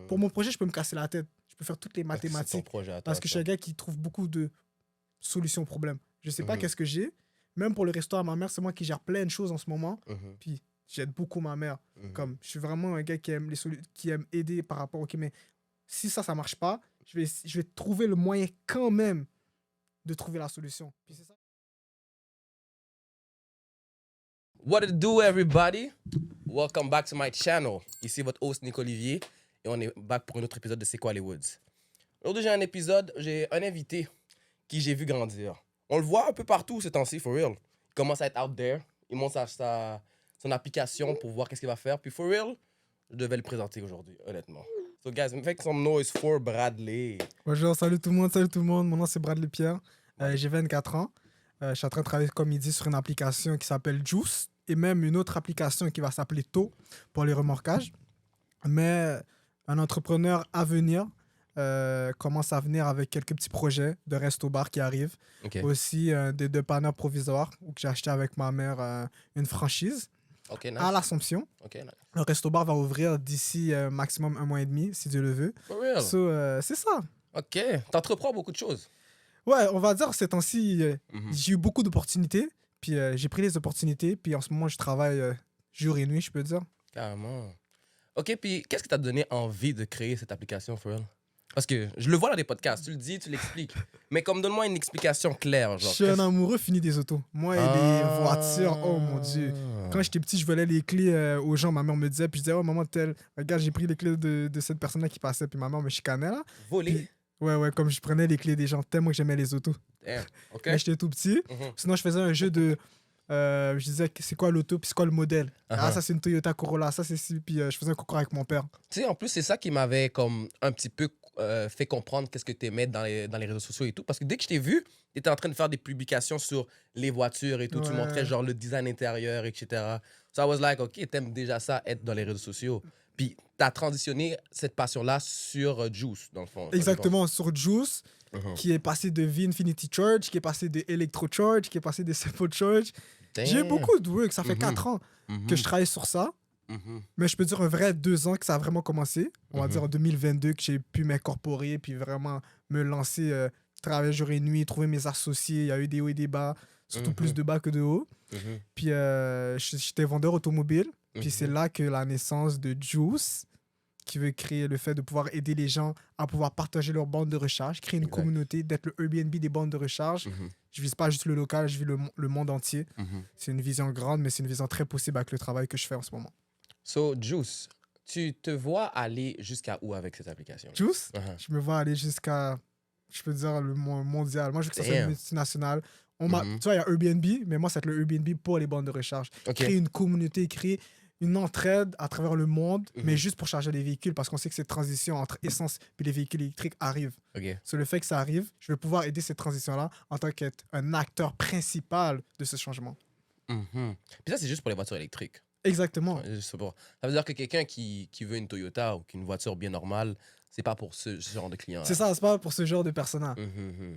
Pour mon projet, je peux me casser la tête. Je peux faire toutes les Parce que c'est ton mathématiques projet à toi, parce que je suis un gars qui trouve beaucoup de solutions aux problèmes. Je sais pas qu'est-ce que j'ai. Même pour le resto à ma mère, c'est moi qui gère plein de choses en ce moment. Puis j'aide beaucoup ma mère. Comme je suis vraiment un gars qui aime qui aime aider par rapport OK, mais si ça marche pas, je vais trouver le moyen quand même de trouver la solution. Puis c'est ça. What it do, everybody? Welcome back to my channel. Ici votre host Nick Olivier et on est back pour un autre épisode de C'est quoi les Woods? Aujourd'hui, j'ai un invité qui j'ai vu grandir. On le voit un peu partout ces temps-ci, for real. Il commence à être out there. Il monte son application pour voir qu'est-ce qu'il va faire. Puis for real, je devais le présenter aujourd'hui, honnêtement. So guys, make some noise for Bradley. Bonjour, salut tout le monde. Mon nom c'est Bradley Pierre. J'ai 24 ans. Je suis en train de travailler, comme il dit, sur une application qui s'appelle Juice et même une autre application qui va s'appeler To pour les remorquages. Mais un entrepreneur à venir commence à venir avec quelques petits projets de resto-bar qui arrivent. Okay. Aussi des dépanneurs provisoires où j'ai acheté avec ma mère une franchise Okay, nice. à l'Assomption. Okay, nice. Le resto-bar va ouvrir d'ici maximum 1 mois et demi, si Dieu le veut. For real? So, c'est ça. OK. T'entreprends beaucoup de choses. Ouais, on va dire ces temps-ci, j'ai eu beaucoup d'opportunités. Puis j'ai pris les opportunités. Puis en ce moment, je travaille jour et nuit, je peux dire. Carrément. OK, puis qu'est-ce qui t'a donné envie de créer cette application, for real? Parce que je le vois dans des podcasts, tu le dis, tu l'expliques. Mais comme donne-moi une explication claire. Genre, je suis un amoureux fini des autos. Moi et les voitures, oh mon Dieu. Quand j'étais petit, je volais les clés aux gens. Ma mère me disait, puis je disais, oh maman, regarde, j'ai pris les clés de cette personne-là qui passait. Puis ma mère me chicanait là. Voler? Puis, ouais, comme je prenais les clés des gens, tellement que j'aimais les autos. Damn. OK. Mais j'étais tout petit. Sinon, je faisais un jeu de... je disais, c'est quoi l'auto, puis c'est quoi le modèle. Ah, ça, c'est une Toyota Corolla. Ça, c'est... Puis je faisais un concours avec mon père. Tu sais, en plus, c'est ça qui m'avait comme un petit peu fait comprendre qu'est-ce que tu aimais dans les réseaux sociaux et tout. Parce que dès que je t'ai vu, tu étais en train de faire des publications sur les voitures et tout. Tu montrais genre le design intérieur, etc. So I was like, OK, t'aimes déjà ça, être dans les réseaux sociaux. Puis t'as transitionné cette passion-là sur Juice, dans le fond. Exactement, sur Juice, qui est passé de V-Infinity Charge, qui est passé de Electro Charge, qui est passé de Simple Charge. J'ai beaucoup de work. Ça fait 4 ans que je travaille sur ça. Mais je peux dire un vrai 2 ans que ça a vraiment commencé. On va dire en 2022 que j'ai pu m'incorporer puis vraiment me lancer, travailler jour et nuit, trouver mes associés. Il y a eu des hauts et des bas, surtout plus de bas que de hauts. Puis j'étais vendeur automobile. Puis c'est là que la naissance de Juice, qui veut créer le fait de pouvoir aider les gens à pouvoir partager leur bande de recharge, créer une communauté, d'être le Airbnb des bandes de recharge. Je vise pas juste le local, je vis le monde entier. C'est une vision grande, mais c'est une vision très possible avec le travail que je fais en ce moment. So, Juice, tu te vois aller jusqu'à où avec cette application? Juice, je me vois aller jusqu'à, je peux dire, le mondial. Moi, je veux que ça soit une multinationale. Tu vois, il y a Airbnb, mais moi, c'est le Airbnb pour les bandes de recharge. Créer une communauté, créer une entraide à travers le monde, mais juste pour charger les véhicules, parce qu'on sait que cette transition entre essence et les véhicules électriques arrive. Sur le fait que ça arrive, je vais pouvoir aider cette transition-là en tant qu'un acteur principal de ce changement. Puis ça, c'est juste pour les voitures électriques. Exactement. Ça veut dire que quelqu'un qui veut une Toyota ou qu'une voiture bien normale, c'est pas pour ce genre de client. C'est ça, c'est pas pour ce genre de persona.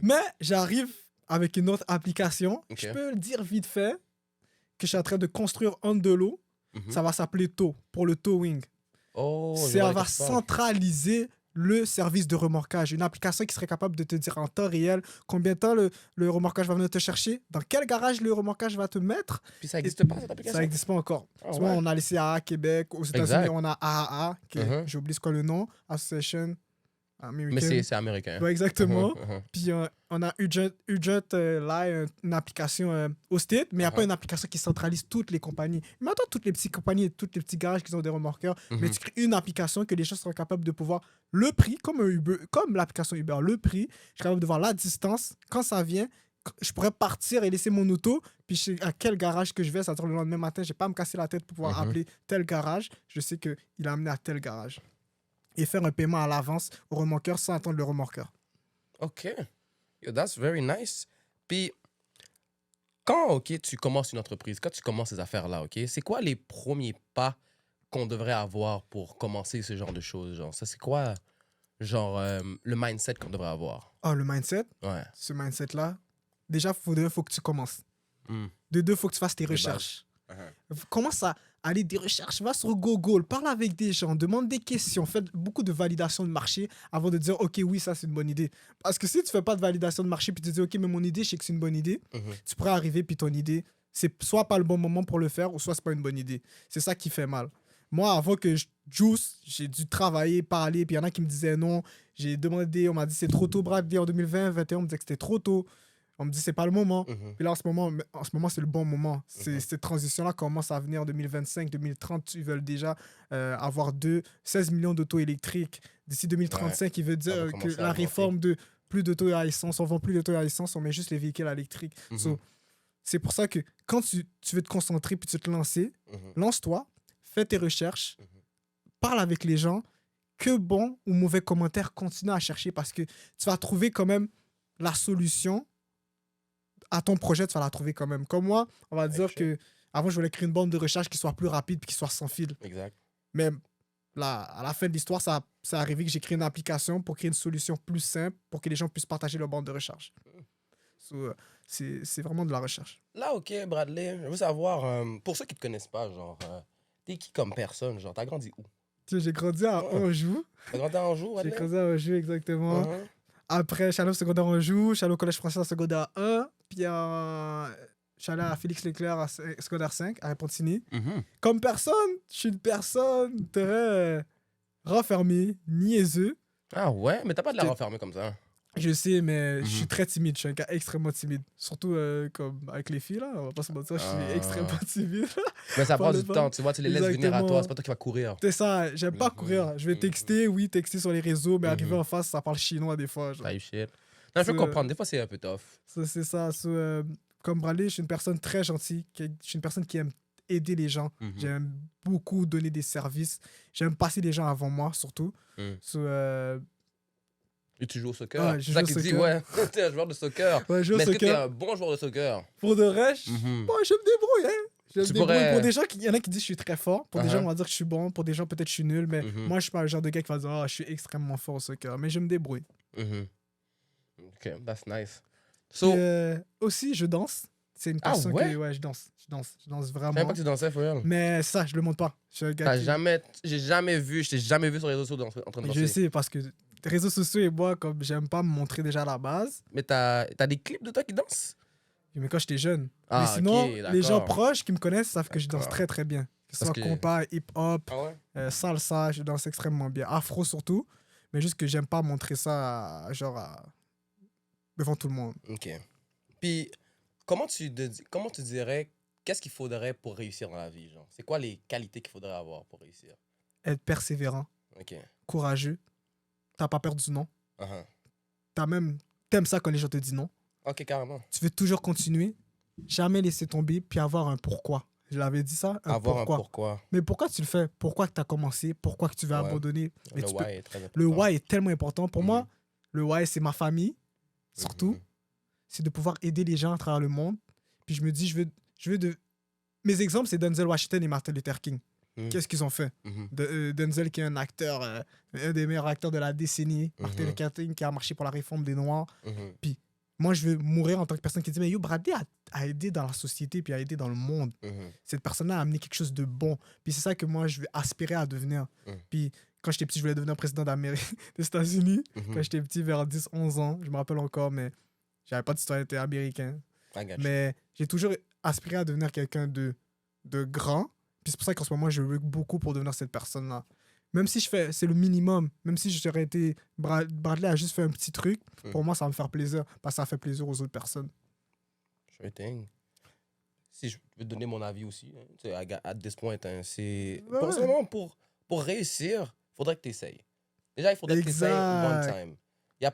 Mais j'arrive avec une autre application. Je peux le dire vite fait que je suis en train de construire en de l'eau. Ça va s'appeler To, pour le towing. Ça va centraliser le service de remorquage. Une application qui serait capable de te dire en temps réel combien de temps le remorquage va venir te chercher, dans quel garage le remorquage va te mettre. Puis ça n'existe pas, cette application? Ça n'existe pas encore. Souvent, on a laissé AA Québec. Aux États-Unis, on a AAA, j'ai oublié ce qu'est le nom, Association American. Mais c'est américain. Ouais, exactement. Puis on a Urgent là, une application au State, mais il n'y a pas une application qui centralise toutes les compagnies. Maintenant, toutes les petites compagnies, tous les petits garages qui ont des remorqueurs, mais tu crées une application que les gens seront capables de pouvoir le prix, comme l'application Uber, le prix. Je suis capable de voir la distance. Quand ça vient, je pourrais partir et laisser mon auto, puis je sais à quel garage que je vais. C'est-à-dire le lendemain matin, je n'ai pas à me casser la tête pour pouvoir appeler tel garage. Je sais qu'il a amené à tel garage. Et faire un paiement à l'avance au remorqueur sans attendre le remorqueur. OK. Yo, that's very nice. Puis, quand tu commences une entreprise, quand tu commences ces affaires-là, c'est quoi les premiers pas qu'on devrait avoir pour commencer ce genre de choses? Genre, ça, c'est quoi, genre, le mindset qu'on devrait avoir? Ah, le mindset? Ouais. Ce mindset-là, déjà, faut que tu commences. De deux, il faut que tu fasses tes recherches. Commence allez des recherches, va sur Google, parle avec des gens, demande des questions, fais beaucoup de validation de marché avant de dire ok oui ça c'est une bonne idée. Parce que si tu fais pas de validation de marché puis tu dis ok mais mon idée je sais que c'est une bonne idée, tu pourrais arriver puis ton idée c'est soit pas le bon moment pour le faire ou soit c'est pas une bonne idée. C'est ça qui fait mal. Moi avant que je juice, j'ai dû travailler, parler puis il y en a qui me disaient non, j'ai demandé, on m'a dit c'est trop tôt Bradley en 2020, 2021 on me disait que c'était trop tôt. On me dit c'est pas le moment. Puis là, en ce moment c'est le bon moment. Cette transition-là commence à venir en 2025, 2030. Ils veulent déjà avoir 16 millions d'autos électriques. D'ici 2035, ils veulent dire que la réforme de plus d'autos à essence, on vend plus d'autos à essence, on met juste les véhicules électriques. So, c'est pour ça que quand tu veux te concentrer puis tu veux te lancer, lance-toi, fais tes recherches, parle avec les gens. Que bon ou mauvais commentaires, continue à chercher parce que tu vas trouver quand même la solution à ton projet, tu vas la trouver quand même. Comme moi, on va dire que avant je voulais créer une bande de recherche qui soit plus rapide et qui soit sans fil. Exact. Mais là, à la fin de l'histoire, ça arrivé que j'ai créé une application pour créer une solution plus simple pour que les gens puissent partager leur bande de recherche. So, c'est vraiment de la recherche. Là, ok, Bradley, je veux savoir, pour ceux qui te connaissent pas, genre, t'es qui comme personne? Genre, t'as grandi où? J'ai grandi à Anjou. T'as grandi à Anjou, J'ai grandi à Anjou, exactement. Après, je suis allé au secondaire Anjou, je suis allé au collège français en secondaire 1, puis je suis allé à Félix Leclerc à secondaire 5, à Repentigny. Comme personne, je suis une personne très renfermée, niaiseux. Ah ouais? Mais t'as pas de la renfermée comme ça. Je sais, mais je suis très timide. Je suis un gars extrêmement timide. Surtout comme avec les filles, là. On va pas se mentir, je suis extrêmement timide. Mais ça prend du temps, tu vois. Tu les laisses venir à toi. C'est pas toi qui vas courir. C'est ça. J'aime pas courir. Je vais texter, texter sur les réseaux, mais arriver en face, ça parle chinois des fois. Genre. Shit. Non, je peux comprendre. Des fois, c'est un peu tough. C'est ça. Comme Bradley, je suis une personne très gentille. Je suis une personne qui aime aider les gens. J'aime beaucoup donner des services. J'aime passer les gens avant moi, surtout. Et tu joues au soccer. C'est ça qu'il dit, ouais. T'es un joueur de soccer. Ouais, mais est-ce que t'es un bon joueur de soccer? Pour de vrai, je me débrouille, hein. Je me débrouille. Pour des gens, il y en a qui disent que je suis très fort. Pour des gens, on va dire que je suis bon. Pour des gens, peut-être que je suis nul. Mais moi, je suis pas le genre de gars qui va dire je suis extrêmement fort au soccer. Mais je me débrouille. Ok, that's nice. So... aussi, je danse. C'est une personne que... Ouais, je danse vraiment. Je savais pas que tu dansais, for real. Mais ça, je le montre pas. Je suis un gars j'ai jamais vu, je t'ai jamais vu sur les réseaux sociaux en train de danser. Je sais, parce que les réseaux sociaux et moi, comme j'aime pas me montrer déjà à la base. Mais t'as des clips de toi qui dansent? Mais quand j'étais jeune. Mais sinon, les gens proches qui me connaissent savent que je danse très très bien. Que ce soit compas, hip-hop, salsa, je danse extrêmement bien. Afro surtout. Mais juste que j'aime pas montrer ça devant tout le monde. Ok. Puis, comment tu dirais, qu'est-ce qu'il faudrait pour réussir dans la vie, genre? C'est quoi les qualités qu'il faudrait avoir pour réussir? Être persévérant, courageux, t'as pas peur du non. T'aimes ça quand les gens te disent non. Ok, carrément. Tu veux toujours continuer, jamais laisser tomber, puis avoir un pourquoi. Je l'avais dit ça, un pourquoi. Mais pourquoi tu le fais? Pourquoi que t'as commencé? Pourquoi que tu veux abandonner? Le why est très important. Le why est tellement important. Pour moi, le why, c'est ma famille, surtout. C'est de pouvoir aider les gens à travers le monde. Puis je me dis, mes exemples, c'est Denzel Washington et Martin Luther King. Qu'est-ce qu'ils ont fait? Denzel, qui est un acteur, un des meilleurs acteurs de la décennie. Martin Luther King, qui a marché pour la réforme des Noirs. Puis moi, je veux mourir en tant que personne qui dit, mais yo, Bradley a aidé dans la société, puis a aidé dans le monde. Cette personne-là a amené quelque chose de bon. Puis c'est ça que moi, je veux aspirer à devenir. Puis quand j'étais petit, je voulais devenir président des États-Unis. Quand j'étais petit, vers 10-11 ans, je me rappelle encore, mais j'avais pas de citoyenneté américaine. Mais j'ai toujours aspiré à devenir quelqu'un de grand. Puis c'est pour ça qu'en ce moment, je work beaucoup pour devenir cette personne-là. Même si c'est le minimum, même si j'aurais été... Bradley a juste fait un petit truc, pour moi, ça va me faire plaisir, parce que ça fait plaisir aux autres personnes. Sure thing. Si je veux donner mon avis aussi, à this point, c'est... Pour réussir, il faudrait que tu essayes. Déjà, il faudrait que tu essayes one time. Il n'y a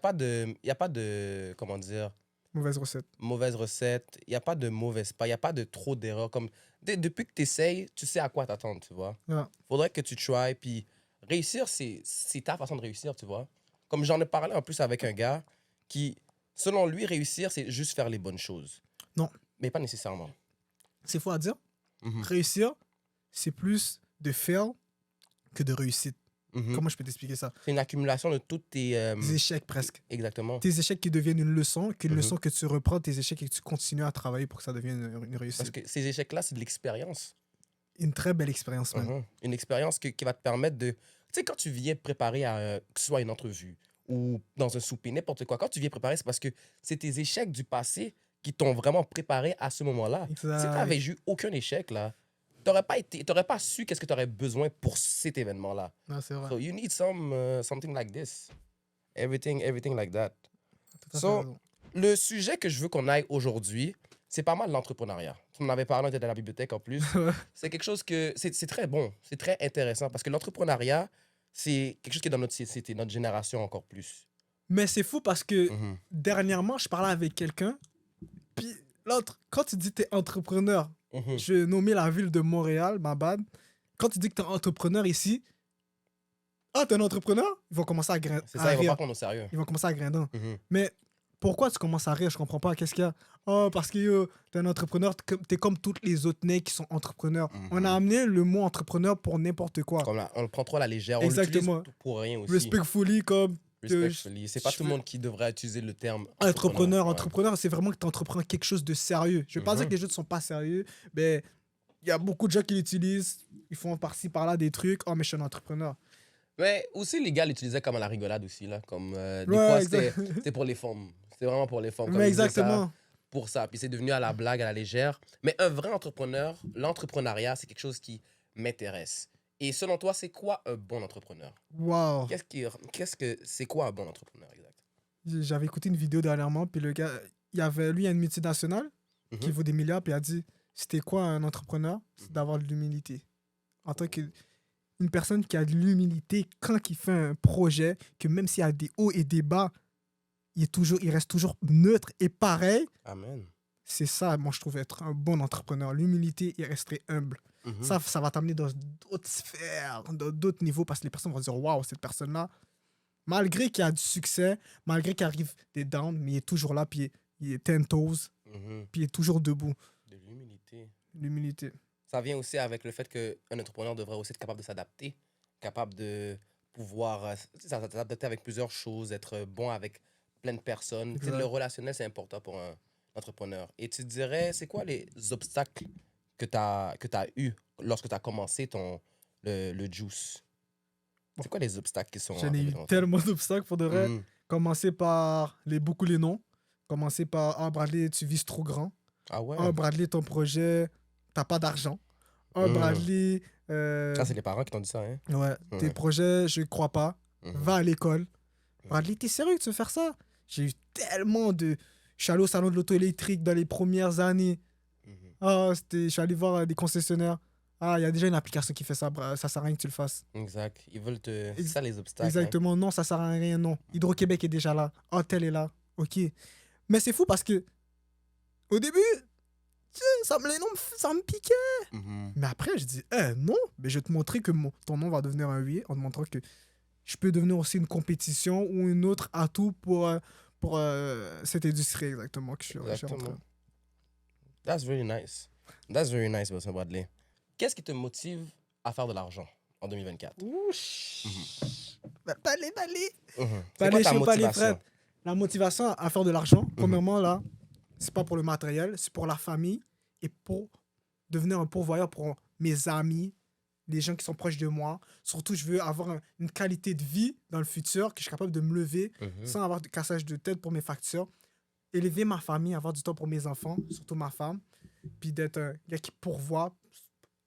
pas de... Comment dire? Mauvaise recette. Il n'y a pas de mauvaise pas. Il n'y a pas de trop d'erreurs. Comme, depuis que tu essayes, tu sais à quoi t'attendre, tu vois. Faudrait que tu tries. Puis réussir, c'est ta façon de réussir, tu vois. Comme j'en ai parlé en plus avec un gars qui, selon lui, réussir, c'est juste faire les bonnes choses. Non. Mais pas nécessairement. C'est faux à dire. Réussir, c'est plus de fail que de réussite. Comment je peux t'expliquer ça? C'est une accumulation de tous tes... Des échecs presque. Exactement. Tes échecs qui deviennent une leçon, leçon que tu reprends, tes échecs et que tu continues à travailler pour que ça devienne une réussite. Parce que ces échecs-là, c'est de l'expérience. une très belle expérience, man. Une expérience qui va te permettre de... Tu sais, quand tu viens préparer à que ce soit une entrevue ou dans un souper, n'importe quoi, quand tu viens préparer, c'est parce que c'est tes échecs du passé qui t'ont vraiment préparé à ce moment-là. Si tu n'avais eu aucun échec, là, tu n'aurais pas su qu'est-ce que tu aurais besoin pour cet événement-là. Non, c'est vrai. So you need something like this. Everything like that. So, le sujet que je veux qu'on aille aujourd'hui, c'est pas mal l'entrepreneuriat. Tu en avais parlé, tu étais à la bibliothèque en plus. C'est quelque chose que... C'est très bon, c'est très intéressant parce que l'entrepreneuriat, c'est quelque chose qui est dans notre société, notre génération encore plus. Mais c'est fou parce que dernièrement, je parlais avec quelqu'un, puis l'autre, quand tu dis que tu es entrepreneur, je vais nommer la ville de Montréal, ma bad. Quand tu dis que tu es entrepreneur ici, tu es un entrepreneur, ils vont commencer à grincer. C'est ça, ils vont pas prendre au sérieux. Ils vont commencer à grincer. Mais pourquoi tu commences à rire? Je comprends pas. Qu'est-ce qu'il y a? Oh, parce que t'es un entrepreneur, t'es comme toutes les autres nègres qui sont entrepreneurs. On a amené le mot entrepreneur pour n'importe quoi. On le prend trop à la légère. Exactement. On l'utilise pour rien aussi. Respectfully, comme... C'est pas tout le monde qui devrait utiliser le terme entrepreneur. Entrepreneur, c'est vraiment que tu entreprends quelque chose de sérieux. Je veux pas dire que les jeux ne sont pas sérieux, mais il y a beaucoup de gens qui l'utilisent. Ils font par-ci, par-là des trucs. Oh, mais je suis un entrepreneur. Mais aussi, les gars l'utilisaient comme à la rigolade aussi. Là. Comme, des fois, c'était pour les femmes. C'était vraiment pour les femmes. Mais exactement. Pour ça. Puis c'est devenu à la blague, à la légère. Mais un vrai entrepreneur, l'entrepreneuriat, c'est quelque chose qui m'intéresse. Et selon toi, c'est quoi un bon entrepreneur? Wow. C'est quoi un bon entrepreneur, exact? J'avais écouté une vidéo dernièrement, puis le gars, il y avait, lui, une multinationale qui vaut des milliards, puis il a dit, c'était quoi un entrepreneur? C'est d'avoir de l'humilité. En tant qu'une personne qui a de l'humilité, quand il fait un projet, que même s'il y a des hauts et des bas, il reste toujours neutre et pareil. Amen. C'est ça, moi, je trouve être un bon entrepreneur. L'humilité et rester humble. Ça va t'amener dans d'autres sphères, dans d'autres niveaux, parce que les personnes vont dire, waouh, cette personne-là, malgré qu'il a du succès, malgré qu'il arrive des downs, mais il est toujours là, puis il est 10 toes, puis il est toujours debout. De l'humilité. L'humilité. Ça vient aussi avec le fait qu'un entrepreneur devrait aussi être capable de s'adapter, capable de pouvoir s'adapter avec plusieurs choses, être bon avec plein de personnes. Le relationnel, c'est important pour un entrepreneur. Et tu dirais, c'est quoi les obstacles que tu as eu lorsque tu as commencé le Juice? C'est quoi les obstacles qui sont... J'en ai eu tellement d'obstacles pour de vrai. Commencer par beaucoup les noms. Commencer par « Ah, Bradley, tu vises trop grand. » Ah ouais? « Ah, Bradley, ton projet, t'as pas d'argent. » « Ah, Bradley... Ça, c'est les parents qui t'ont dit ça, hein? Ouais. « Tes projets, je crois pas. Va à l'école. » « Bradley, t'es sérieux que tu veux faire ça? » J'ai eu tellement de... Je suis allé au salon de l'auto électrique dans les premières années. Je suis allé voir des concessionnaires. Ah, il y a déjà une application qui fait ça. Ça sert à rien que tu le fasses. Exact. Ils veulent te... C'est ça les obstacles. Exactement. Hein. Non, ça sert à rien. Non. Hydro-Québec est déjà là. Oh, tel est là. OK. Mais c'est fou parce que au début, les noms, ça me piquait. Mais après, je dis, non, mais je vais te montrer que ton nom va devenir un oui en te montrant que je peux devenir aussi une compétition ou une autre atout pour cette industrie exactement que je suis rentré. That's very nice. That's very nice, Wilson Bradley. Qu'est-ce qui te motive à faire de l'argent en 2024? Balai. C'est quoi ta motivation? La motivation à faire de l'argent, premièrement, là, c'est pas pour le matériel, c'est pour la famille et pour devenir un pourvoyeur pour mes amis, les gens qui sont proches de moi. Surtout, je veux avoir une qualité de vie dans le futur, que je suis capable de me lever sans avoir de cassage de tête pour mes factures. Élever ma famille, avoir du temps pour mes enfants, surtout ma femme. Puis d'être un gars qui pourvoit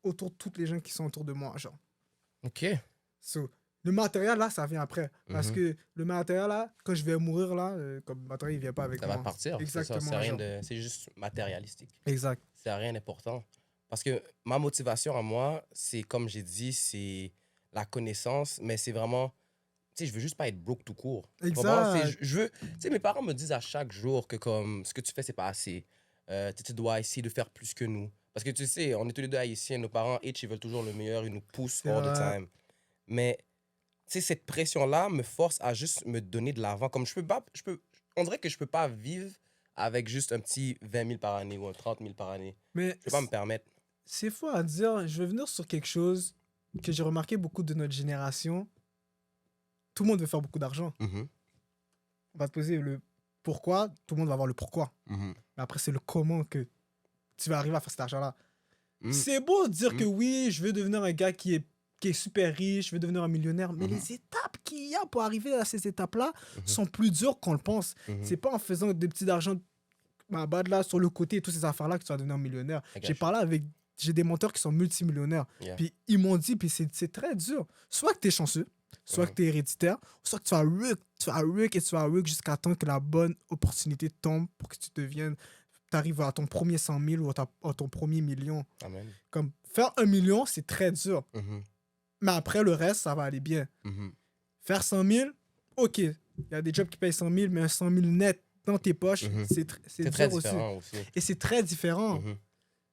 autour de toutes les gens qui sont autour de moi, genre. OK. So, le matériel, là, ça vient après. Parce que le matériel, là, quand je vais mourir, là, comme le matériel, il vient pas avec moi. Ça va partir. Exactement. C'est juste matérialistique. Exact. C'est rien d'important. Parce que ma motivation à moi, c'est, comme j'ai dit, c'est la connaissance, mais c'est vraiment... Tu sais, je veux juste pas être broke tout court. Exact. Je veux... Tu sais, mes parents me disent à chaque jour que comme ce que tu fais, c'est pas assez. Tu dois essayer de faire plus que nous. Parce que tu sais, on est tous les deux haïtiens, nos parents, ils veulent toujours le meilleur, ils nous poussent all the time. Mais, tu sais, cette pression-là me force à juste me donner de l'argent. Comme on dirait que je peux pas vivre avec juste un petit 20 000 par année ou un 30 000 par année. Mais je peux pas me permettre. C'est fou à dire. Je vais venir sur quelque chose que j'ai remarqué beaucoup de notre génération. Tout le monde veut faire beaucoup d'argent. On va te poser le pourquoi, tout le monde va avoir le pourquoi. Mais après, c'est le comment que tu vas arriver à faire cet argent-là. C'est beau de dire que oui, je veux devenir un gars qui est super riche, je veux devenir un millionnaire, mais les étapes qu'il y a pour arriver à ces étapes-là sont plus dures qu'on le pense. C'est pas en faisant des petits d'argent là sur le côté et toutes ces affaires-là que tu vas devenir millionnaire. J'ai des mentors qui sont multimillionnaires. Puis ils m'ont dit, puis c'est très dur. Soit que tu es chanceux, soit que tu es héréditaire, soit que tu vas work jusqu'à temps que la bonne opportunité tombe pour que tu arrives à ton premier 100 000 ou à ton premier million. Amen. Comme faire 1 million, c'est très dur. Mais après, le reste, ça va aller bien. Faire 100 000, ok. Il y a des jobs qui payent 100 000, mais un 100 000 net dans tes poches, c'est très dur différent aussi. Et c'est très différent.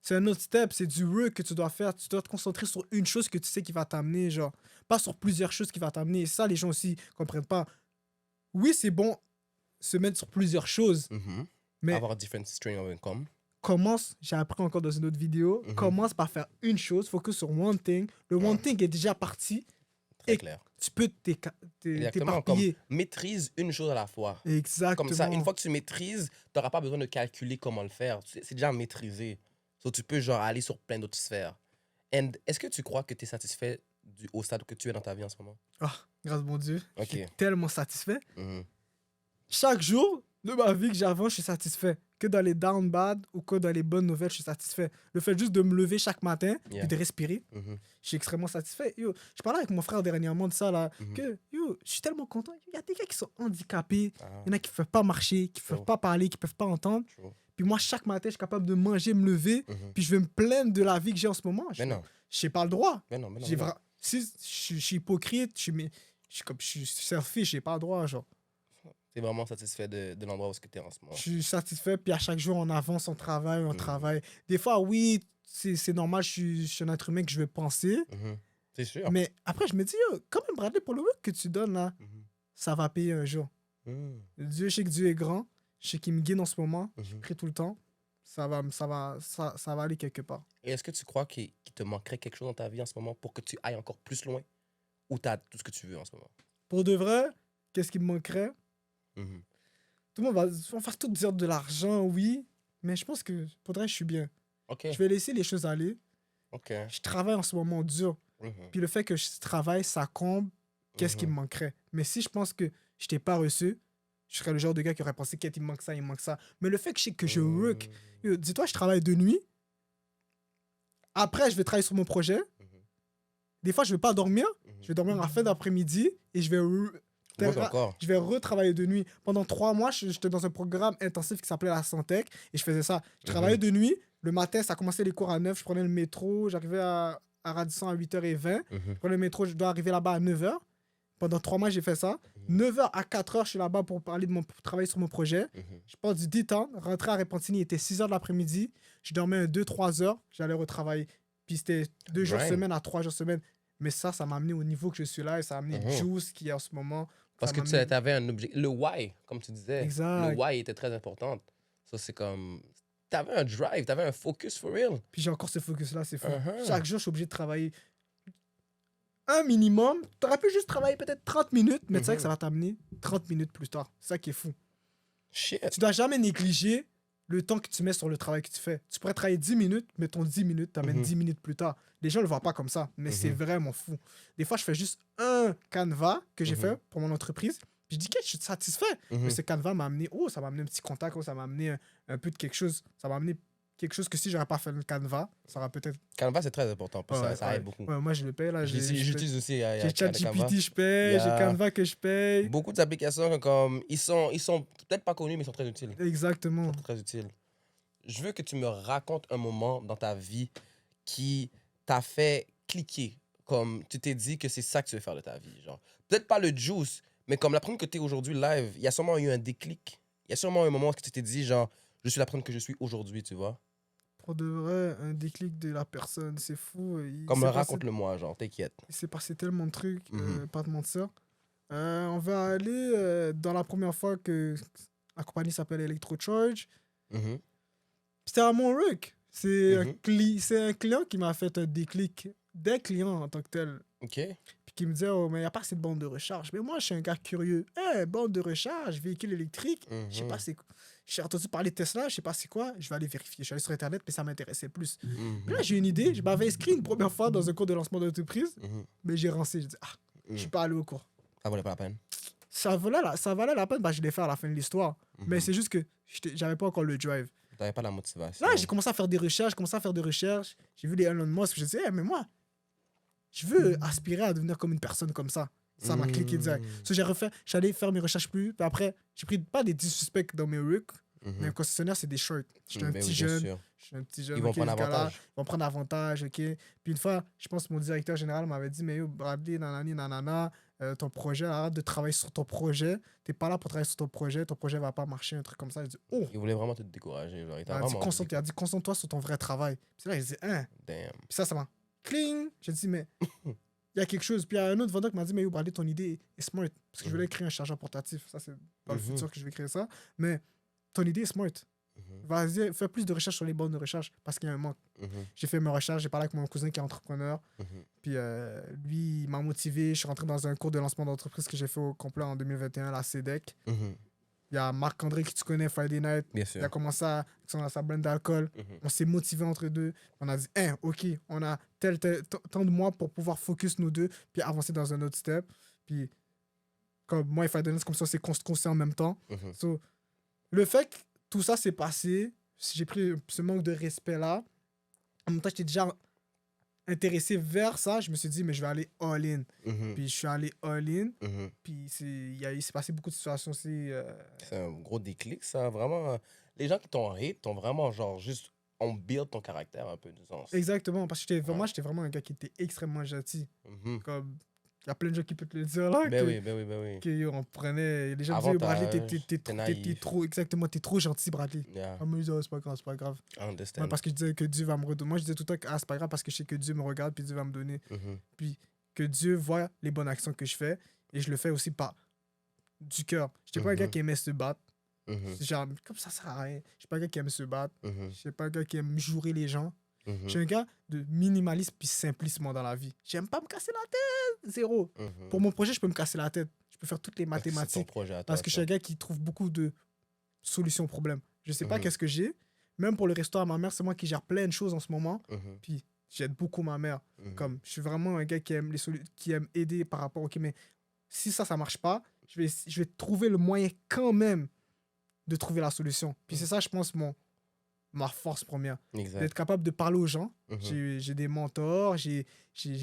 C'est un autre step, c'est du work que tu dois faire. Tu dois te concentrer sur une chose que tu sais qui va t'amener, genre. Pas sur plusieurs choses qui vont t'amener. Et ça, les gens aussi comprennent pas. Oui, c'est bon se mettre sur plusieurs choses, mais avoir different stream of income. J'ai appris encore dans une autre vidéo, commence par faire une chose, focus sur one thing. Le one thing est déjà parti. Très clair. Tu peux t'éparpiller. Maîtrise une chose à la fois. Exactement. Comme ça, une fois que tu maîtrises, tu n'auras pas besoin de calculer comment le faire. C'est déjà maîtrisé. So, tu peux genre aller sur plein d'autres sphères. And est-ce que tu crois que tu es satisfait au stade que tu es dans ta vie en ce moment? Grâce à mon Dieu. Ok. Je suis tellement satisfait. Chaque jour de ma vie que j'avance, je suis satisfait. Que dans les down bad ou que dans les bonnes nouvelles, je suis satisfait. Le fait juste de me lever chaque matin et de respirer, je suis extrêmement satisfait. Yo, je parlais avec mon frère dernièrement de ça, là, que je suis tellement content. Il y a des gars qui sont handicapés, il y en a qui ne peuvent pas marcher, qui ne peuvent pas parler, qui ne peuvent pas entendre. Puis moi, chaque matin, je suis capable de manger, me lever, puis je vais me plaindre de la vie que j'ai en ce moment. Je n'ai pas le droit. Si je suis hypocrite, je suis selfish, je n'ai pas le droit, genre. Tu es vraiment satisfait de l'endroit où tu es en ce moment? Je suis satisfait, puis à chaque jour, on avance, on travaille. Des fois, oui, c'est normal, je suis un être humain que je vais penser. C'est sûr. Mais après, je me dis, quand même, Bradley, pour le work que tu donnes, là, ça va payer un jour. Dieu, je sais que Dieu est grand, je sais qu'il me guide en ce moment, je prie tout le temps. Ça va aller quelque part. Et est-ce que tu crois qu'il te manquerait quelque chose dans ta vie en ce moment pour que tu ailles encore plus loin? Ou tu as tout ce que tu veux en ce moment? Pour de vrai, qu'est-ce qui me manquerait? Tout le monde va faire tout dire de l'argent, oui, mais je pense que pour de vrai, je suis bien. Je vais laisser les choses aller. Je travaille en ce moment dur. Puis le fait que je travaille, ça comble qu'est-ce qui me manquerait. Mais si je pense que je t'ai pas reçu, je serais le genre de gars qui aurait pensé qu'il me manque ça, il me manque ça. Mais le fait que je sais que je work, dis-toi, je travaille de nuit. Après, je vais travailler sur mon projet. Des fois, je vais pas dormir. Je vais dormir à la fin d'après-midi et je vais retravailler de nuit. Pendant 3 mois, j'étais dans un programme intensif qui s'appelait la Santec et je faisais ça. Je travaillais de nuit. Le matin, ça commençait les cours à 9. Je prenais le métro. J'arrivais à Radisson à 8h20. Je prenais le métro. Je dois arriver là-bas à 9h. Pendant 3 mois, j'ai fait ça. 9h à 4h, je suis là-bas pour travailler sur mon projet. Je pars du D-Town. Rentrer à Repentigny, il était 6h de l'après-midi. Je dormais 2-3 heures. J'allais retravailler. Puis c'était 2 jours semaine à 3 jours semaine. Mais ça m'a amené au niveau que je suis là et ça a amené Juice qui est en ce moment. Parce que tu avais un objectif. Le why, comme tu disais. Exact. Le why était très important. Ça, c'est comme. Tu avais un drive, tu avais un focus for real. Puis j'ai encore ce focus-là, c'est fou. Chaque jour, je suis obligé de travailler un minimum. Tu aurais pu juste travailler peut-être 30 minutes, mais tu sais que ça va t'amener 30 minutes plus tard. C'est ça qui est fou. Shit. Tu dois jamais négliger le temps que tu mets sur le travail que tu fais. Tu pourrais travailler 10 minutes, mais ton 10 minutes t'amène 10 minutes plus tard. Les gens ne le voient pas comme ça, mais c'est vraiment fou. Des fois, je fais juste un canevas que j'ai fait pour mon entreprise. Puis je dis que je suis satisfait. Mais ce canevas m'a amené, ça m'a amené un petit contact, ça m'a amené un peu de quelque chose. Ça m'a amené quelque chose que si j'aurais pas fait le canevas, ça aurait peut-être... Canva, c'est très important. Ça aide beaucoup. Ouais, moi, je le paye. Là, j'utilise aussi. J'ai ChatGPT, je paye. J'ai Canva que je paye. Beaucoup d'applications, comme ils sont peut-être pas connus, mais ils sont très utiles. Exactement. Très utiles. Je veux que tu me racontes un moment dans ta vie qui t'a fait cliquer. Comme tu t'es dit que c'est ça que tu veux faire de ta vie. Genre. Peut-être pas le juice, mais comme la personne que tu es aujourd'hui live, il y a sûrement eu un déclic. Il y a sûrement un moment où tu t'es dit, genre, je suis la personne que je suis aujourd'hui, tu vois. Pour de vrai, un déclic de la personne, c'est fou. Comme raconte-le-moi, genre, t'inquiète. Il s'est passé tellement de trucs, pas de mentir. On va aller dans la première fois que la compagnie s'appelle Electrocharge. C'était à Montreux. C'est un client qui m'a fait un déclic, des clients en tant que tel. OK. Puis qui me disaient, oh, mais il n'y a pas assez de bornes de recharge. Mais moi, je suis un gars curieux. Borne de recharge, véhicule électrique, je sais pas c'est quoi. J'ai entendu parler de Tesla, je sais pas c'est quoi. Je vais aller vérifier. Je suis allé sur Internet, mais ça m'intéressait plus. Mais là, j'ai une idée. Je m'avais inscrit une première fois dans un cours de lancement d'entreprise, mais j'ai rincé. Je dis, je suis pas allé au cours. Ça valait pas la peine. Ça valait la peine, je l'ai fait à la fin de l'histoire. Mais c'est juste que j'avais pas encore le drive. T'avais pas la motivation. Là, j'ai commencé à faire des recherches, J'ai vu les Elon Musk, je me disais, mais moi, je veux aspirer à devenir comme une personne comme ça. Ça m'a cliqué direct. J'allais faire mes recherches plus. Puis après, j'ai pris pas des 10 suspects dans mes RUC, mais un concessionnaire, c'est des shorts. J'étais un petit jeune. Ils vont prendre avantage. Ils vont prendre avantage, OK. Puis une fois, je pense que mon directeur général m'avait dit, mais yo, Bradley, nanana, ton projet, arrête de travailler sur ton projet. T'es pas là pour travailler sur ton projet va pas marcher, un truc comme ça. Je dis, oh! Il voulait vraiment te décourager. Genre, il a dit, concentre-toi sur ton vrai travail. Puis là, il dit, hein? Damn. Puis ça m'a cling! J'ai dit, mais il y a quelque chose. Puis il y a un autre vendeur qui m'a dit, mais yo, Bradley, ton idée est smart. Parce que je voulais créer un chargeur portatif. Ça, c'est dans le futur que je vais créer ça. Mais ton idée est smart. Vas-y, fais plus de recherches sur les bornes de recharge parce qu'il y a un manque. J'ai fait mes recherches, j'ai parlé avec mon cousin qui est entrepreneur. Puis lui, il m'a motivé. Je suis rentré dans un cours de lancement d'entreprise que j'ai fait au complet en 2021, la CEDEC. Il y a Marc-André qui tu connais, Friday Night. Bien sûr. Il a commencé à sa blend d'alcool. On s'est motivé entre deux. On a dit, OK, on a tant de mois pour pouvoir focus nous deux, puis avancer dans un autre step. Puis comme moi et Friday Night, comme ça, on s'est construit en même temps. So, le fait que tout ça s'est passé, j'ai pris ce manque de respect-là. En même temps, j'étais déjà intéressé vers ça. Je me suis dit, mais je vais aller all-in. Puis je suis allé all-in. Puis il s'est passé beaucoup de situations aussi. C'est un gros déclic, ça. Vraiment, les gens qui t'ont hate, t'ont vraiment, genre, juste, on build ton caractère un peu, disons. Exactement, parce que j'étais vraiment un gars qui était extrêmement gentil. Comme... Il y a plein de gens qui peuvent te le dire là. Ben oui. Que on prenait. Les gens me disaient, Bradley, t'es trop gentil, Bradley. Yeah. Ah, mais c'est pas grave. I understand. Ouais, parce que je disais que Dieu va me redonner. Moi, je disais tout le temps que c'est pas grave parce que je sais que Dieu me regarde puis Dieu va me donner. Puis que Dieu voit les bonnes actions que je fais et je le fais aussi par du cœur. Je n'étais pas un gars qui aimait se battre. Genre, comme ça sert à rien. Je suis pas un gars qui aime se battre. Je suis pas un gars qui aime jouer les gens. Je suis un gars de minimalisme puis simplisme dans la vie. J'aime pas me casser la tête. Zéro. Pour mon projet, je peux me casser la tête. Je peux faire toutes les mathématiques. Parce que je suis un gars qui trouve beaucoup de solutions aux problèmes. Je sais pas qu'est-ce que j'ai. Même pour le restaurant à ma mère, c'est moi qui gère plein de choses en ce moment. Puis j'aide beaucoup ma mère. Comme je suis vraiment un gars qui aime qui aime aider par rapport au... mais si ça marche pas, je vais trouver le moyen quand même de trouver la solution. Puis c'est ça, je pense, ma force première. D'être capable de parler aux gens. J'ai des mentors, j'ai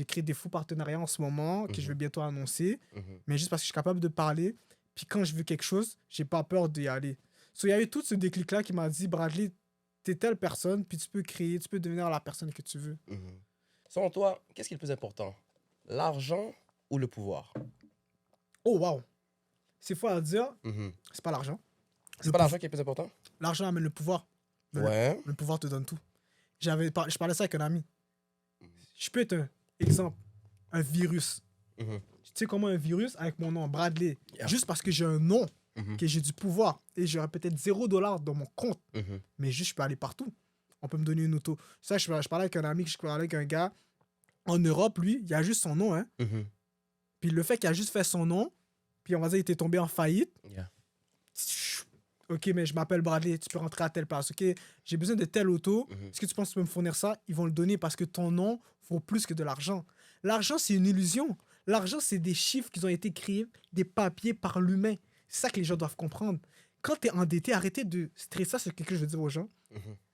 créé des fous partenariats en ce moment que je vais bientôt annoncer. Mais juste parce que je suis capable de parler. Puis quand je veux quelque chose, j'ai pas peur d'y aller. So, il y a eu tout ce déclic-là qui m'a dit, Bradley, t'es telle personne, puis tu peux créer, tu peux devenir la personne que tu veux. Selon toi, qu'est-ce qui est le plus important? L'argent ou le pouvoir? Oh, wow! C'est faux à dire, c'est pas l'argent. C'est pas l'argent qui est le plus important? L'argent amène le pouvoir. Le pouvoir te donne tout. Je parlais ça avec un ami. Je peux être un exemple, un virus. Tu sais comment un virus, avec mon nom, Bradley, juste parce que j'ai un nom, que j'ai du pouvoir, et j'aurais peut-être $0 dans mon compte, mais juste je peux aller partout. On peut me donner une auto. Ça, je parlais avec un ami, je parlais avec un gars. En Europe, lui, il a juste son nom. Hein. Puis le fait qu'il a juste fait son nom, puis on va dire qu'il était tombé en faillite. OK, mais je m'appelle Bradley, tu peux rentrer à telle place. OK, j'ai besoin de telle auto. Est-ce que tu penses que tu peux me fournir ça? Ils vont le donner parce que ton nom vaut plus que de l'argent. L'argent, c'est une illusion. L'argent, c'est des chiffres qui ont été créés, des papiers par l'humain. C'est ça que les gens doivent comprendre. Quand tu es endetté, arrêtez de stresser. Ça, c'est quelque chose que je veux dire aux gens.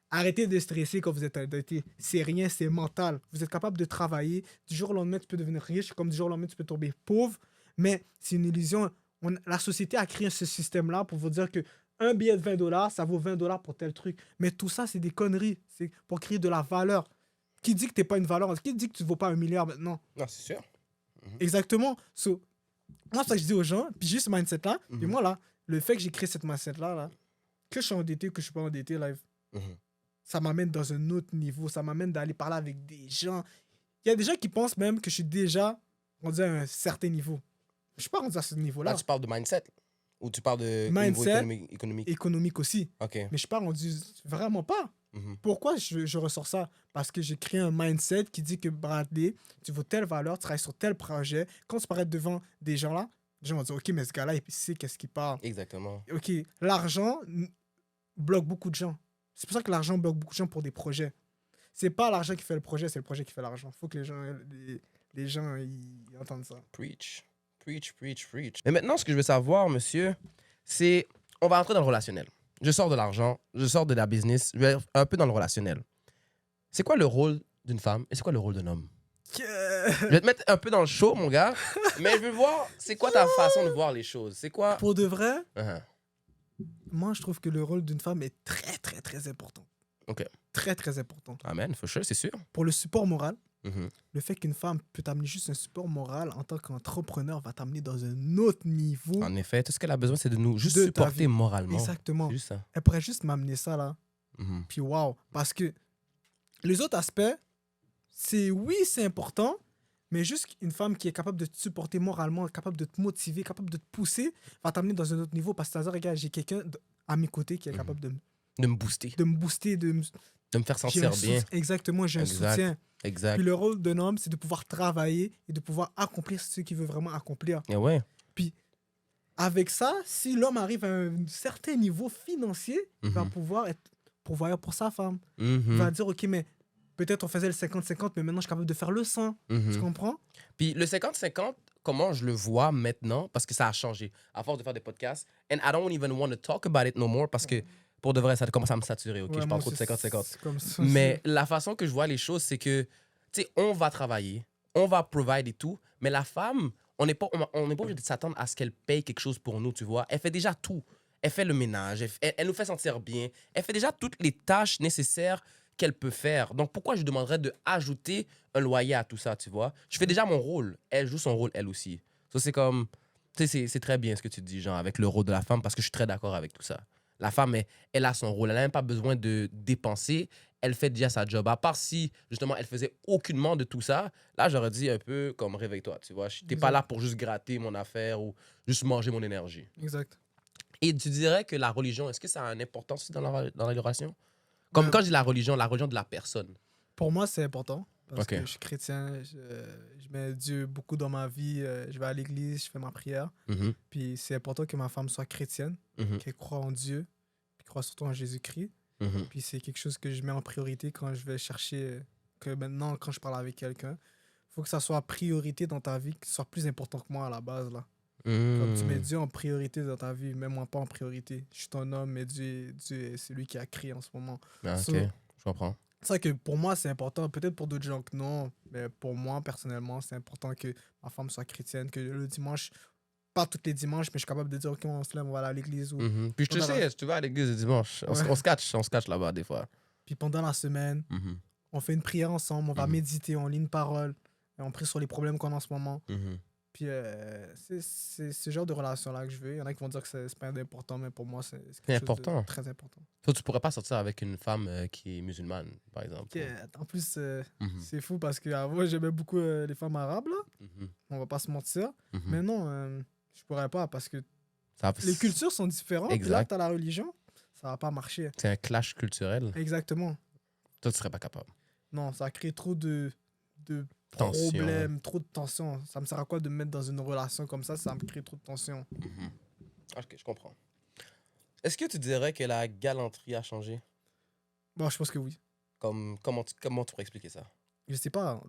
Arrêtez de stresser quand vous êtes endetté. C'est rien, c'est mental. Vous êtes capable de travailler. Du jour au lendemain, tu peux devenir riche. Comme du jour au lendemain, tu peux tomber pauvre. Mais c'est une illusion. La société a créé ce système-là pour vous dire que un billet de $20, ça vaut $20 pour tel truc. Mais tout ça, c'est des conneries. C'est pour créer de la valeur. Qui dit que tu n'es pas une valeur? Qui dit que tu ne vaux pas $1 milliard maintenant? Non, c'est sûr. Exactement. So, moi, ça que je dis aux gens, puis juste ce mindset-là, puis moi, là, le fait que j'ai créé cette mindset-là, là, que je suis endetté, que je ne suis pas endetté, live, ça m'amène dans un autre niveau. Ça m'amène d'aller parler avec des gens. Il y a des gens qui pensent même que je suis déjà rendu à un certain niveau. Je ne suis pas rendu à ce niveau-là. Là, tu parles de mindset? Ou tu parles de mindset, niveau économique? Économique aussi. OK. Mais je ne suis pas rendu... Vraiment pas. Pourquoi je ressors ça? Parce que j'ai créé un mindset qui dit que Bradley, tu vaux telle valeur, tu travailles sur tel projet. Quand tu parais devant des gens là, les gens vont dire, OK, mais ce gars-là, il sait qu'est-ce qu'il parle. Exactement. OK, l'argent bloque beaucoup de gens. C'est pour ça que l'argent bloque beaucoup de gens pour des projets. C'est pas l'argent qui fait le projet, c'est le projet qui fait l'argent. Faut que les gens ils entendent ça. Preach. Preach, preach, preach. Mais maintenant, ce que je veux savoir, monsieur, c'est... On va entrer dans le relationnel. Je sors de l'argent, je sors de la business, je vais un peu dans le relationnel. C'est quoi le rôle d'une femme et c'est quoi le rôle d'un homme? Je vais te mettre un peu dans le show, mon gars, mais je veux voir, c'est quoi ta façon de voir les choses? C'est quoi... Pour de vrai, Uh-huh. moi, je trouve que le rôle d'une femme est très, très, très important. OK. Très, très important. Amen, for sure, c'est sûr. Pour le support moral, Mhm. le fait qu'une femme peut t'amener juste un support moral en tant qu'entrepreneur va t'amener dans un autre niveau. En effet, tout ce qu'elle a besoin, c'est de nous juste De ta supporter vie. moralement. Exactement. C'est juste ça. Elle pourrait juste m'amener ça là. Mhm. Puis waouh. Parce que les autres aspects, c'est important, mais juste une femme qui est capable de te supporter moralement, capable de te motiver, capable de te pousser, va t'amener dans un autre niveau. Parce que ça veut dire, regarde, j'ai quelqu'un à mes côtés qui est capable De me booster, de me booster, de me faire j'ai sentir un bien. Exactement, j'ai un Exact. soutien. Exact. Puis le rôle d'un homme, c'est de pouvoir travailler et de pouvoir accomplir ce qu'il veut vraiment accomplir. Et ouais. Avec ça, si l'homme arrive à un certain niveau financier, il va Mhm. pouvoir être pourvoyeur pour sa femme. Mhm. Il va dire, OK, mais peut-être on faisait le 50-50, mais maintenant je suis capable de faire le 100. Mhm. Tu comprends? Puis le 50-50, comment je le vois maintenant, parce que ça a changé à force de faire des podcasts. And I don't even want to talk about it no more parce que pour de vrai, ça commence à me saturer. OK, Ouais, je moi parle trop de aussi, 50-50. c'est comme ça. Mais la façon que je vois les choses, c'est que, tu sais, on va travailler, on va provide et tout, mais la femme, on n'est pas obligé de s'attendre à ce qu'elle paye quelque chose pour nous, tu vois. Elle fait déjà tout. Elle fait le ménage, elle nous fait sentir bien. Elle fait déjà toutes les tâches nécessaires qu'elle peut faire. Donc, pourquoi je demanderais de ajouter un loyer à tout ça, tu vois? Je fais déjà mon rôle. Elle joue son rôle, elle aussi. Ça, c'est comme... Tu sais, c'est très bien ce que tu dis, genre, avec le rôle de la femme, parce que je suis très d'accord avec tout ça. La femme, elle a son rôle. Elle n'a même pas besoin de dépenser. Elle fait déjà sa job. À part si, justement, elle faisait aucunement de tout ça, là, j'aurais dit un peu comme réveille-toi, tu vois. T'es pas Exact. là pour juste gratter mon affaire ou juste manger mon énergie. Exact. Et tu dirais que la religion, est-ce que ça a une importance aussi dans la relation? Comme Ben, quand je dis la religion de la personne. Pour moi, c'est important. Parce Ok. que je suis chrétien, je mets Dieu beaucoup dans ma vie. Je vais à l'église, je fais ma prière. Mhm, Puis c'est important que ma femme soit chrétienne, mhm, qu'elle croit en Dieu, puis croit surtout en Jésus-Christ. mhm. Puis c'est quelque chose que je mets en priorité quand je vais chercher, que maintenant, quand je parle avec quelqu'un, il faut que ça soit priorité dans ta vie, que ce soit plus important que moi à la base. Là. Comme tu mets Mhm. Dieu en priorité dans ta vie, mets-moi pas en priorité. Je suis ton homme, mais Dieu c'est lui qui a créé en ce moment. Ah, ok, So, je comprends. c'est ça que pour moi, c'est important. Peut-être pour d'autres gens que non, mais pour moi, personnellement, c'est important que ma femme soit chrétienne, que le dimanche, pas tous les dimanches, mais je suis capable de dire, OK, on se lève, on va aller à l'église. Mhm. Puis je te pendant sais, tu vas à l'église le dimanche. Ouais. On se catch là-bas des fois. Puis pendant la semaine, Mhm, on fait une prière ensemble, on va Mhm. méditer, on lit une parole, et on prie sur les problèmes qu'on a en ce moment. mhm. Puis c'est ce genre de relation-là que je veux. Il y en a qui vont dire que c'est pas important, mais pour moi, c'est quelque chose important. de très important. Toi, tu pourrais pas sortir avec une femme qui est musulmane, par exemple. Ok, en plus, Mhm, c'est fou parce que avant, j'aimais beaucoup les femmes arabes, là. mhm, On va pas se mentir. mhm. Mais non, je pourrais pas parce que Ça- les cultures sont différentes. Puis là, Exact. tu as la religion, ça va pas marcher. C'est un clash culturel. Exactement. Toi, tu serais pas capable. Non, ça crée trop de Tension. problèmes, trop de tension. Ça me sert à quoi de me mettre dans une relation comme ça me crée trop de tension. Mhm. Ok, je comprends. Est-ce que tu dirais que la galanterie a changé? Bon, je pense que oui. Comment tu pourrais expliquer ça? Je sais pas,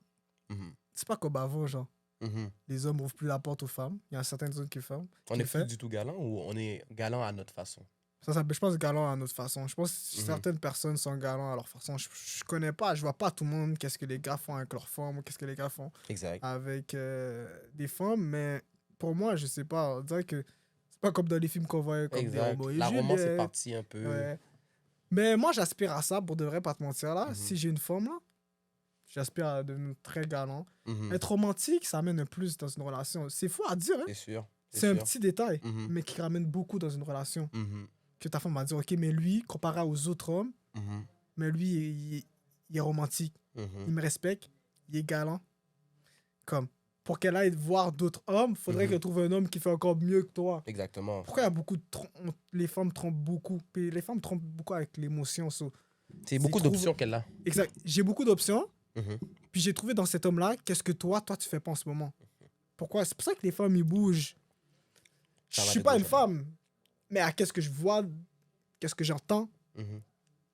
Mhm, c'est pas comme avant, genre. mhm. Les hommes ouvrent plus la porte aux femmes. Il y a certaines zones qui ferment. On qui est le plus fait. du tout galant ou on est galant à notre façon? Ça, je pense galant à notre façon. Je pense que Mhm. certaines personnes sont galants à leur façon. Je connais pas, je vois pas tout le monde qu'est-ce que les gars font avec leurs femmes ou qu'est-ce que les gars font Exact. avec des femmes, mais pour moi, je sais pas. On dirait que c'est pas comme dans les films qu'on voit comme des Exact. Roméo et La romance est Juliette. partie un peu. Ouais. Mais moi, j'aspire à ça, pour de vrai, pas te mentir là. Mhm. Si j'ai une femme là, j'aspire à devenir très galant. Mhm. Être romantique, ça amène un plus dans une relation. C'est fou à dire, hein? C'est sûr. C'est un sûr. petit détail, Mhm, mais qui ramène beaucoup dans une relation. mhm, Que ta femme va dire, OK, mais lui, comparé aux autres hommes, mhm, mais lui, il est romantique. Il mhm. me respecte, il est galant. Comme, pour qu'elle aille voir d'autres hommes, faudrait Mhm. qu'elle trouve un homme qui fait encore mieux que toi. Exactement. Pourquoi il y a beaucoup de les femmes trompent beaucoup. Puis les femmes trompent beaucoup avec l'émotion. So, C'est beaucoup d'options qu'elle a. Exact. J'ai beaucoup d'options. Mhm. Puis j'ai trouvé dans cet homme-là, qu'est-ce que toi, tu fais pas en ce moment. Pourquoi? C'est pour ça que les femmes, ils bougent. Je suis pas une femme. Mais à qu'est-ce que je vois, qu'est-ce que j'entends, Mhm.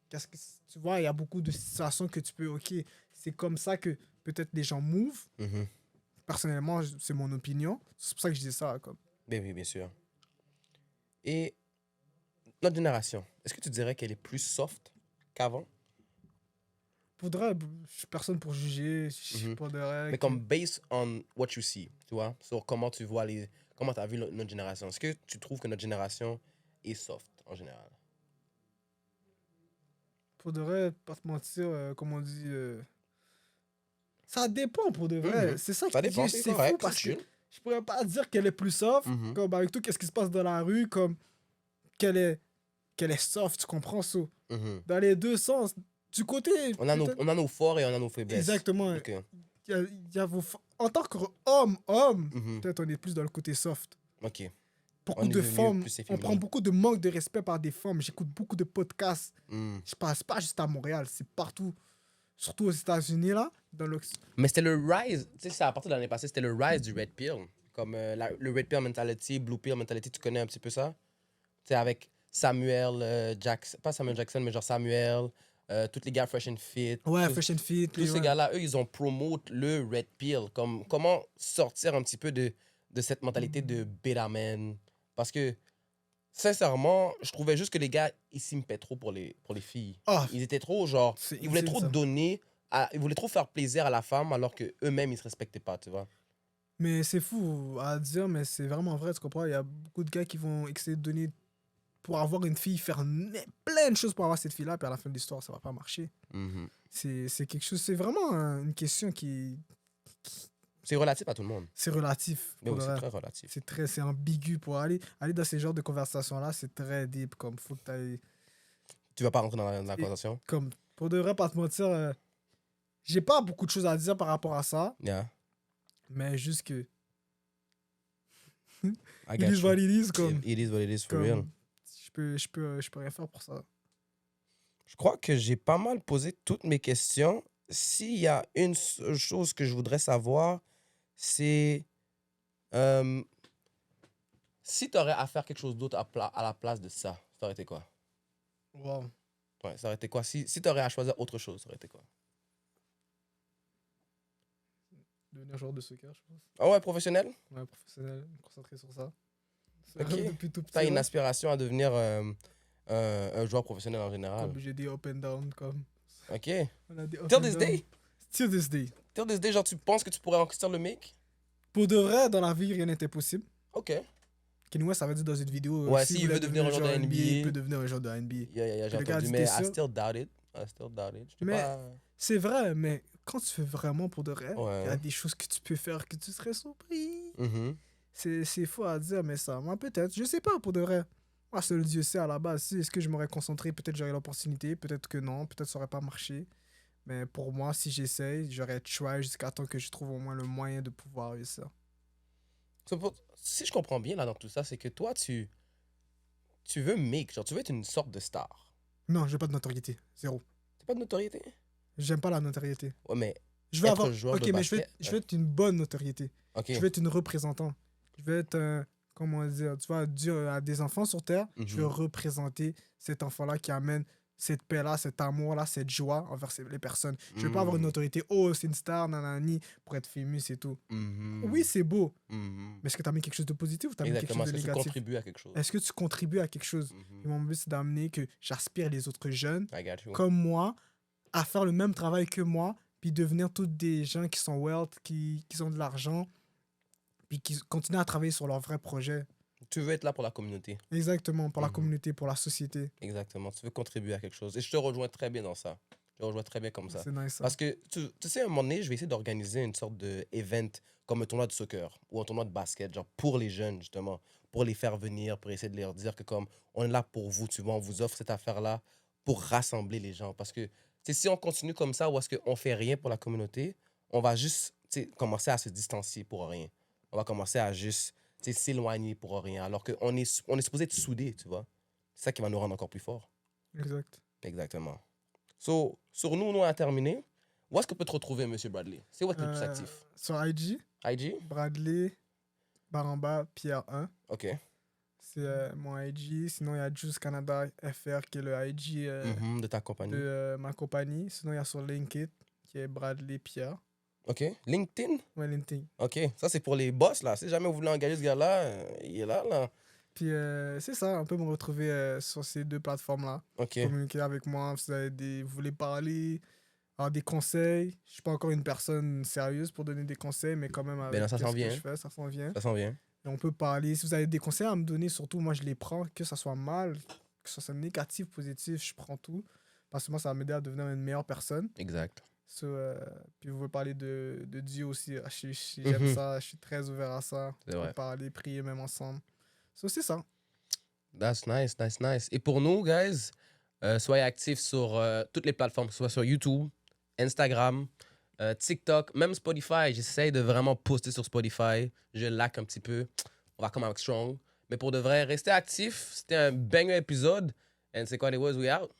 qu'est-ce que tu vois, il y a beaucoup de situations que tu peux, ok, c'est comme ça que peut-être les gens move. Mhm. Personnellement, c'est mon opinion. C'est pour ça que je dis ça. Comme. Ben oui, bien sûr. Et notre génération, est-ce que tu dirais qu'elle est plus soft qu'avant? Faudrait, je suis personne pour juger. Mhm. Faudrait Mais comme based on what you see, tu vois, sur comment tu vois comment tu as vu notre génération. Est-ce que tu trouves que notre génération est soft en général? Faudrait pas te mentir, comme on dit. Ça dépend pour de vrai. Mhm. C'est ça Ça qui dépend, c'est c'est fou correct, parce c'est que chill. je pourrais pas dire qu'elle est plus soft. Mhm. Comme avec tout, qu'est-ce qui se passe dans la rue, comme qu'elle est soft, tu comprends ça? Mhm. Dans les deux sens. Du côté. On a nos forts et on a nos faiblesses. Exactement. Ok. Il y a en tant qu'homme, Mhm. peut-être on est plus dans le côté soft. Ok. Beaucoup On est de devenu femmes, plus on efféminé. prend beaucoup de manque de respect par des femmes. J'écoute beaucoup de podcasts. Mhm. Je passe pas juste à Montréal, c'est partout. Surtout aux États-Unis, là. Dans Mais c'était le rise, tu sais, c'est à partir de l'année passée, c'était le rise du Red Pill. Comme le Red Pill mentality, Blue Pill mentality, tu connais un petit peu ça? Tu sais, avec Samuel Jackson, pas Samuel Jackson, mais genre Samuel, tous les gars Fresh and Fit. Ouais, tous, Fresh and Fit. tous ces gars-là, eux, ils ont promote le Red Pill. Comme, comment sortir un petit peu de cette mentalité de beta man? Parce que, sincèrement, je trouvais juste que les gars, ils s'impaient trop pour les filles. Ah, Ils étaient trop, genre, c'est ils voulaient insane, trop ça. donner, ils voulaient trop faire plaisir à la femme alors qu'eux-mêmes, ils se respectaient pas, tu vois. Mais c'est fou à dire, mais c'est vraiment vrai, tu comprends? Il y a beaucoup de gars qui vont essayer de donner pour avoir une fille, faire plein de choses pour avoir cette fille-là, puis à la fin de l'histoire, ça va pas marcher. Mhm. C'est quelque chose, c'est vraiment une question C'est relatif à tout le monde. c'est relatif. Mais pour oui, de c'est vrai. très relatif. C'est ambigu pour aller dans ces genres de conversations-là, c'est très deep, comme faut que t'ailles, Tu vas pas rentrer dans la Et- conversation? comme, pour de vrai, pas te mentir, j'ai pas beaucoup de choses à dire par rapport à ça, Yeah. mais juste que, I it got is you. what it is, comme, It is what it is for real. comme, je peux rien faire pour ça. Je crois que j'ai pas mal posé toutes mes questions. S'il y a une seule chose que je voudrais savoir, c'est si tu aurais à faire quelque chose d'autre à la place de ça, ça aurait été quoi? Wow. Ouais, ça aurait été quoi? Si tu aurais à choisir autre chose, ça aurait été quoi? Devenir joueur de soccer, je pense. Ah ouais, professionnel? Ouais, professionnel, me concentrer sur ça. C'est Ok. depuis tout petit. Tu as une là. aspiration à devenir un joueur professionnel en général. Comme j'ai dit up and down, comme. Ok. On a des up Till and this down. day? Till this day. Till this day, genre, tu penses que tu pourrais enregistrer le mic? Pour de vrai, dans la vie, rien n'était possible. Ok. Kanye West avait dit dans une vidéo. Ouais, s'il s'il voulait veut devenir un joueur de NBA, il peut devenir un joueur de NBA. Yeah, j'ai Le gars entendu, dit, mais t'es I sûr? still doubt it. I still doubt it. J'étais Mais- pas... C'est vrai, mais quand tu fais vraiment pour de vrai, il Ouais. y a des choses que tu peux faire que tu serais surpris. Mhm. C'est faux à dire, mais ça, moi peut-être, je sais pas pour de vrai. Moi, seul Dieu sait à la base. Si, est-ce que je m'aurais concentré? Peut-être j'aurais l'opportunité, peut-être que non, peut-être ça aurait pas marché. Mais pour moi, si j'essaye, j'aurais try jusqu'à temps que je trouve au moins le moyen de pouvoir réussir. Si je comprends bien là dans tout ça, c'est que toi, tu veux make, genre tu veux être une sorte de star. Non, j'ai pas de notoriété. Zéro. T'as pas de notoriété? J'aime pas la notoriété. Ouais, mais Je veux Être avoir. joueur Ok, de mais je basket, veux être une bonne notoriété. ok. Je veux être une représentant. Je veux être un. Comment dire? Tu vois, Dieu a des enfants sur terre. Je veux Mhm. représenter cet enfant-là qui amène cette paix-là, cet amour-là, cette joie envers les personnes. Je veux pas avoir une Mhm. notoriété. Oh, c'est une star, nanani, pour être famous et tout. Mhm. Oui, c'est beau. Mhm. Mais est-ce que tu as mis quelque chose de positif ou tu as mis quelque Exactement, chose est-ce de que tu négatif? contribues à quelque chose? Est-ce que tu contribues à quelque chose? Mhm. Et mon but, c'est d'amener que j'aspire les autres jeunes I got you. comme moi à faire le même travail que moi, puis devenir tous des gens qui sont wealth, qui ont de l'argent, puis qui continuent à travailler sur leurs vrais projets. Tu veux être là pour la communauté. Exactement, pour la Mhm. communauté, pour la société. Exactement, tu veux contribuer à quelque chose. Et je te rejoins très bien dans ça. Je te rejoins très bien comme ça. C'est nice. Ça. Parce que, tu sais, à un moment donné, je vais essayer d'organiser une sorte d'event comme un tournoi de soccer ou un tournoi de basket, genre pour les jeunes, justement, pour les faire venir, pour essayer de leur dire que comme on est là pour vous, tu vois, on vous offre cette affaire-là pour rassembler les gens. Parce que, tu sais, si on continue comme ça ou est-ce qu'on fait rien pour la communauté, on va juste, tu sais, commencer à se distancier pour rien. On va commencer à juste, tu sais, s'éloigner pour rien. Alors qu'on on est supposé être soudés, tu vois. C'est ça qui va nous rendre encore plus forts. Exact. Exactement. So, sur nous, on a terminé. Où est-ce qu'on peut te retrouver, M. Bradley? C'est où est-ce que tu es le plus actif? Sur IG. IG? Bradley, Baramba, Pierre 1. OK. C'est mon IG. Sinon, il y a Juice Canada FR qui est le IG De ta compagnie. de ma compagnie. Sinon, il y a sur LinkedIn qui est Bradley Pierre. OK. LinkedIn? Ouais, LinkedIn. OK. Ça, c'est pour les boss, là. Si jamais vous voulez engager ce gars-là, il est là, là. Puis c'est ça, on peut me retrouver sur ces deux plateformes-là. OK. Communiquer avec moi, vous voulez parler, avoir des conseils. Je suis pas encore une personne sérieuse pour donner des conseils, mais quand même avec là, ça s'en vient. que je fais, ça s'en vient. Ça s'en vient. Et on peut parler. Si vous avez des conseils à me donner, surtout, moi, je les prends, que ça soit mal, que ça soit négatif, positif, je prends tout. Parce que moi, ça va m'aider à devenir une meilleure personne. Exact. Puis vous voulez parler de Dieu aussi. J'aime ça, je suis très ouvert à ça. C'est On vrai. peut parler, prier même ensemble. C'est ça. That's nice, nice, nice. Et pour nous, guys, soyez actifs sur toutes les plateformes, que ce soit sur YouTube, Instagram, TikTok, même Spotify. J'essaie de vraiment poster sur Spotify. Je lack un petit peu. On va comme avec Strong. Mais pour de vrai, restez actifs. C'était un banger épisode. And c'est quoi les words we out?